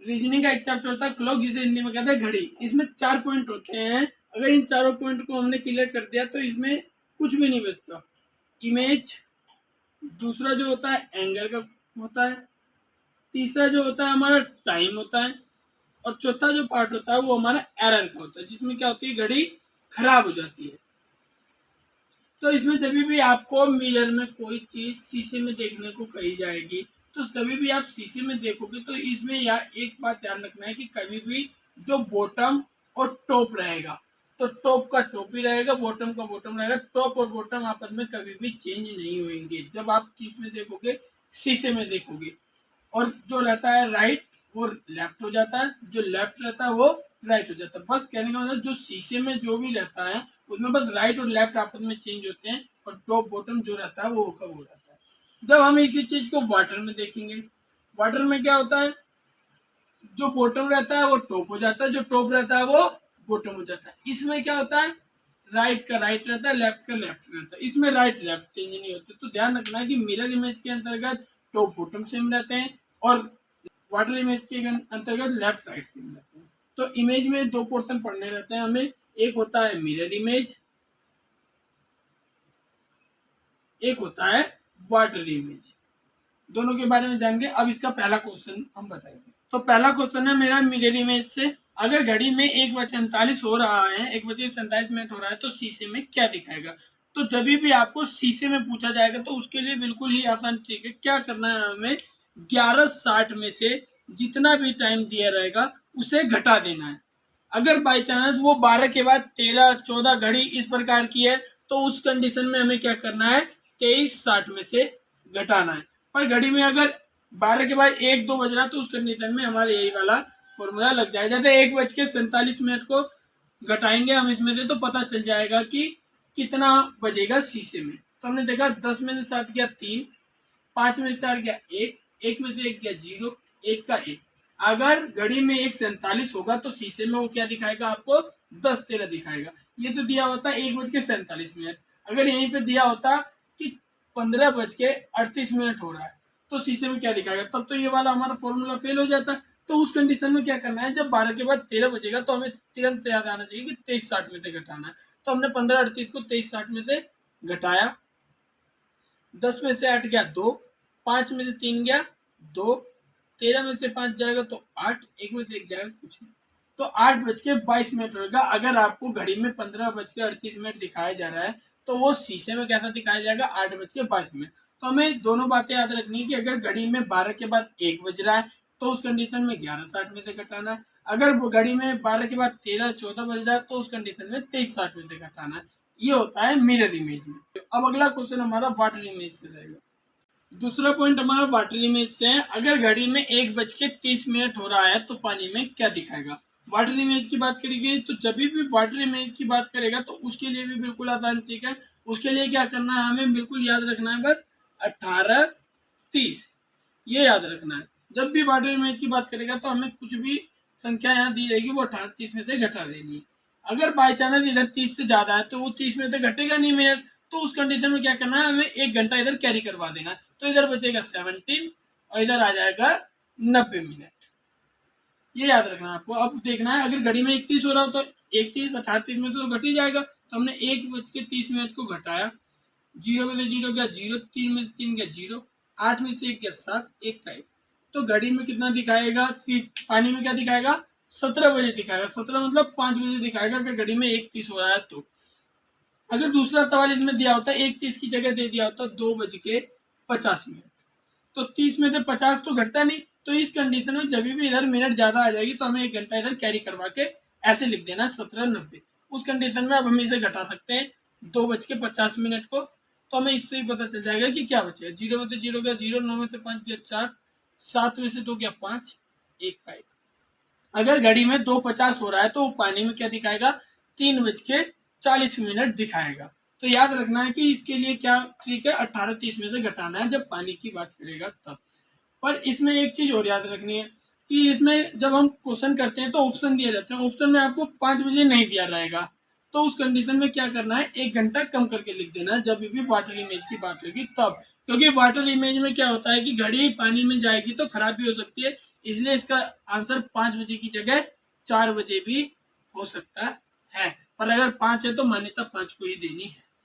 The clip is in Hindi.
रीजनिंग का एक चैप्टर होता है क्लॉक, जिसे हिंदी में कहते हैं घड़ी। इसमें 4 पॉइंट होते हैं। अगर इन चारों पॉइंट को हमने क्लियर कर दिया तो इसमें कुछ भी नहीं बचता। इमेज, दूसरा जो होता है एंगल का होता है, तीसरा जो होता है हमारा टाइम होता है, और चौथा जो पार्ट होता है वो हमारा एरर का होता है, जिसमें क्या होती है घड़ी खराब हो जाती है। तो इसमें जब भी आपको मिरर में कोई चीज शीशे में देखने को कही जाएगी तो कभी भी आप शीशे में देखोगे तो इसमें यार एक बात ध्यान रखना है कि कभी भी जो बॉटम और टॉप रहेगा तो टॉप का टॉप ही रहेगा, बॉटम का बॉटम रहेगा। टॉप और बॉटम आपस में कभी भी चेंज नहीं होंगे जब आप किस में देखोगे, शीशे में देखोगे। और जो रहता है राइट वो लेफ्ट हो जाता है, जो लेफ्ट रहता है वो राइट हो जाता है। बस कहने का मतलब जो शीशे में जो भी रहता है उसमें बस राइट और लेफ्ट आपस में चेंज होते हैं, और टॉप बॉटम जो रहता है वो कब हो जाता है। जब हम इसी चीज को वाटर में देखेंगे, वाटर में क्या होता है, जो बॉटम रहता है वो टॉप हो जाता है, जो टॉप रहता है वो बॉटम हो जाता है। इसमें क्या होता है, राइट का राइट रहता है, लेफ्ट का लेफ्ट रहता है। इसमें राइट लेफ्ट चेंज नहीं होते। तो ध्यान रखना है कि मिरर इमेज के अंतर्गत टॉप बॉटम सेम रहते हैं, और वाटर इमेज के अंतर्गत लेफ्ट राइट सेम रहते हैं। तो इमेज में दो पोर्शन पढ़ने रहते हैं हमें, एक होता है मिरर इमेज, एक होता है वाटर इमेज। दोनों के बारे में जानेंगे। अब इसका पहला क्वेश्चन हम बताएंगे। तो पहला क्वेश्चन है मेरा मिरर इमेज से, अगर घड़ी में 1:47 हो रहा है, 1:47 हो रहा है तो शीशे में क्या दिखाएगा। तो जब भी आपको शीशे में पूछा जाएगा तो उसके लिए बिल्कुल ही आसान ट्रिक है। क्या करना है हमें, 11:60 में से जितना भी टाइम दिया रहेगा उसे घटा देना है। अगर बाई चांस वो 12 के बाद 13, 14 घड़ी इस प्रकार की है तो उस कंडीशन में हमें क्या करना है, 23:60 में से घटाना है। पर घड़ी में अगर 12 के बाद 1-2 बज रहा तो उस कंडीशन में हमारे यही वाला फॉर्मूला लग जाएगा। जैसे 1:47 को घटाएंगे हम इसमें से तो पता चल जाएगा कि कितना बजेगा शीशे में। तो हमने देखा 10 में से 7 गया 3, 5 में से 4 गया 1, 1 में से 1 गया 0, 1 का 1। अगर घड़ी में 1:47 होगा तो शीशे में वो क्या दिखाएगा आपको, 10-13 दिखाएगा। ये तो दिया होता है 1:47। अगर यहीं पे दिया होता कि 15:38 हो रहा है तो शीशे में क्या दिखाएगा, तब तो ये वाला हमारा फॉर्मूला फेल हो जाता है। तो उस कंडीशन में क्या करना है, जब 12 के बाद 13 बजेगा तो हमें तुरंत याद आना चाहिए कि 23:60 में से घटाना है। तो हमने 15:38 को 23:60 में से घटाया। 10 में से 8 गया 2, 5 में से 3 गया 2, 13 में से 5 जाएगा तो 8, 1 में से 1 जाएगा कुछ नहीं। तो 8:22 होगा। अगर आपको घड़ी में 15:38 दिखाया जा रहा है तो वो शीशे में कैसा दिखाया जाएगा, 8:22। तो हमें दोनों बातें याद रखनी है कि अगर घड़ी में 12 के बाद 1 बज रहा है तो उस कंडीशन में 11:60 में से घटाना है। अगर घड़ी में 12 के बाद 13, 14 बज रहा है तो उस कंडीशन में 23:60 में से घटाना है। ये होता है मिरर इमेज में। अब अगला क्वेश्चन हमारा वाटर इमेज से रहेगा। दूसरा पॉइंट हमारा वाटर इमेज से है, अगर घड़ी में 1:30 हो रहा है तो पानी में क्या दिखाएगा। वाटर इमेज की बात करेंगे तो जब भी वाटर इमेज की बात करेगा तो उसके लिए भी बिल्कुल आसान ठीक है। उसके लिए क्या करना है, हमें बिल्कुल याद रखना है बस 18:30, ये याद रखना है। जब भी वाटर इमेज की बात करेगा तो हमें कुछ भी संख्या यहाँ दी रहेगी वो 18:30 में से घटा देनी है। अगर बाई चांस इधर 30 से ज्यादा है तो वो 30 में से घटेगा नहीं मिनट, तो उस कंडीशन में क्या करना है, हमें 1 घंटा इधर कैरी करवा देना है। तो इधर बचेगा 17 और इधर आ जाएगा 90 मिनट। ये याद रखना है आपको। अब देखना है अगर घड़ी में 31 हो रहा हो तो 31 38 में तो घट ही जाएगा। तो हमने 1:30 को घटाया, 0 में से 0 गया 0, 3 में से 3 गया 0, 8 में से 1 गया 7, 1 का 1। तो घड़ी में कितना दिखाएगा, पानी में क्या दिखाएगा, 17 बजे दिखाएगा। 17 मतलब 5 बजे दिखाएगा अगर घड़ी में 1:30 हो रहा है तो। अगर दूसरा सवाल इसमें दिया होता है 1:30 की जगह दे दिया होता 2:50, तो 30 में से 50 तो घटता नहीं। तो इस कंडीशन में जब भी इधर मिनट ज्यादा आ जाएगी तो हमें 1 घंटा इधर कैरी करवा के ऐसे लिख देना 17:90। उस कंडीशन में अब हम इसे घटा सकते हैं 2:50 को। तो हमें इससे ही पता चल जाएगा कि क्या बचेगा। 0 में से 0 गया 0, 9 में से 5 गया 4, 7 में से 2 गया 5, 1 का 1। अगर घड़ी में 2:50 हो रहा है तो पानी में क्या दिखाएगा, 3:40 दिखाएगा। तो याद रखना है कि इसके लिए क्या ट्रिक है, 18:30 में से घटाना है जब पानी की बात करेगा तब। पर इसमें एक चीज और याद रखनी है कि इसमें जब हम क्वेश्चन करते हैं तो ऑप्शन दिए रहते हैं। ऑप्शन में आपको 5 बजे नहीं दिया रहेगा तो उस कंडीशन में क्या करना है, 1 घंटा कम करके लिख देना है जब भी वाटर इमेज की बात होगी तब। क्योंकि वाटर इमेज में क्या होता है कि घड़ी पानी में जाएगी तो खराब भी हो सकती है, इसलिए इसका आंसर 5 बजे की जगह 4 बजे भी हो सकता है, पर अगर 5 है तो मान्यता 5 को ही देनी है।